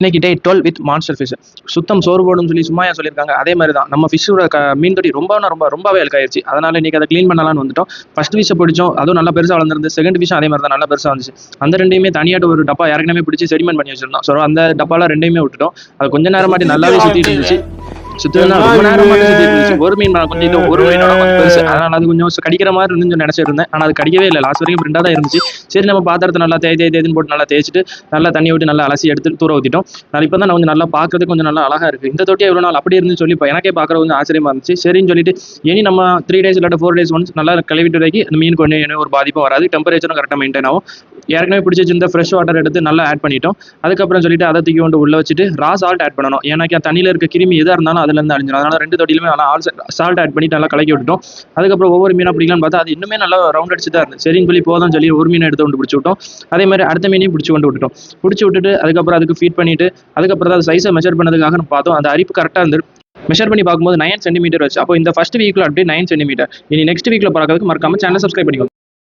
இன்னைக்கு டே 12 with monster fish. சுத்தம் சோறு போடுன்னு சொல்லி சும்மா சொல்லியிருக்காங்க. அதே மாதிரி தான் நம்ம ஃபிஷ்ஷோட மீன் தொட்டி ரொம்பவே அழுக்காயிருச்சு. அதனால இன்னைக்கு அதை க்ளீன் பண்ணலாம்னு வந்துட்டோம். ஃபர்ஸ்ட் ஃபிஷ்ஷை பிடிச்சோம், அதுவும் நல்லா பெருசாக வளர்ந்துருந்து. செகண்ட் ஃபிஷ் அதே மாதிரி தான் நல்லா பெருசாக வந்துச்சு. அந்த ரெண்டையுமே தனியாட்டு ஒரு டப்பா ஏற்கனவே பிடிச்சி செடிமெண்ட் பண்ணி வச்சிருந்தோம். ஸோ அந்த டப்பால ரெண்டையுமே விட்டுட்டோம். அது கொஞ்ச நேரம் மாட்டி நல்லாவே சுத்திட்டு இருந்துச்சு. சுத்தம் ரொம்ப நேரம் மாட்டி சுத்திட்டு இருந்துச்சு. ஒரு மீன் கொஞ்சம் ஒரு மீனோட கொஞ்சம் பெருசு. அதனால அது கொஞ்சம் கடிக்கிற மாதிரி இருந்து நினைச்சிருந்தேன். ஆனால் அது கடிக்கவே இல்லை. லாஸ்ட் வரைக்கும் பிரிண்டா தான் இருந்துச்சு. சரி நம்ம பாத்திரத்தை நல்லா தேய்ன்னு போட்டு நல்லா தேய்ச்சிட்டு நல்லா தண்ணி விட்டு நல்லா அலசி எடுத்து தூர ஊற்றிட்டோம். அது இப்போ தான் நான் கொஞ்சம் நல்லா பார்க்கறதுக்கு கொஞ்சம் நல்லா அழகா இருக்கு. இந்த தொட்டி எவ்வளோ நாள் அப்படி இருந்து சொல்லி இப்போ எனக்கே பார்க்குற கொஞ்சம் ஆச்சரியமா இருந்துச்சு. சரின்னு சொல்லிட்டு இனி நம்ம 3 days இல்லாட்ட 4 days ஒன்ஸ் நல்லா கழுவிட்டு வரைக்கும் அந்த மீனுக்கு ஒன்று ஒரு பாதிப்பும் வராது. டெம்பரேச்சரும் கரெக்டாக மெயின்டைன் ஆகும். ஏற்கனவே பிடிச்சி வச்சிருந்த ஃப்ரெஷ் வாட்டர் எடுத்து நல்லா ஆட் பண்ணிட்டோம். அதுக்கப்புறம் சொல்லிட்டு அதை தூக்கி கொண்டு உள்ள வச்சுட்டு ரா சால்ட் ஆட் பண்ணணும். ஏன்னா தண்ணியில் இருக்க கிருமி எதாக இருந்தாலும் அதுலேருந்து அழிஞ்சிடும். அதனால 2 தொட்டிலுமே நல்லா சால்ட் ஆட் பண்ணிட்டு நல்லா கலக்கி விட்டுட்டோம். அதுக்கப்புறம் ஒவ்வொரு மீனாக பிடிக்கலான்னு பார்த்தா அது இன்னுமே நல்லா ரவுண்ட் அடிச்சு தான் இருந்துச்சு. சரின்னு சொல்லி போதும்னு சொல்லி ஒரு மீனை எடுத்து கொண்டு பிடிச்சி விட்டோம். அதே மாதிரி அடுத்த மீனையும் பிடிச்சி கொண்டு விட்டுட்டோம். பிடிச்சி விட்டுட்டு அதுக்கப்புறம் அதுக்கு ஃபீட் பண்ணிட்டு அதுக்கப்புறம் தான் சைஸை மெஷர் பண்ணதுக்காக நம்ம பார்த்தோம். அந்த அரிப்பு கரெக்டாக இருந்து மெஷர் பண்ணி பார்க்கும்போது 9 cm வச்சு. அப்போ இந்த ஃபர்ஸ்ட் வீக்ல அப்படியே 9 cm. இனி நெக்ஸ்ட் வீக்ல பார்க்கறதுக்கு மறக்காம சேனல் சப்ஸ்கிரைப் பண்ணிக்கோங்க.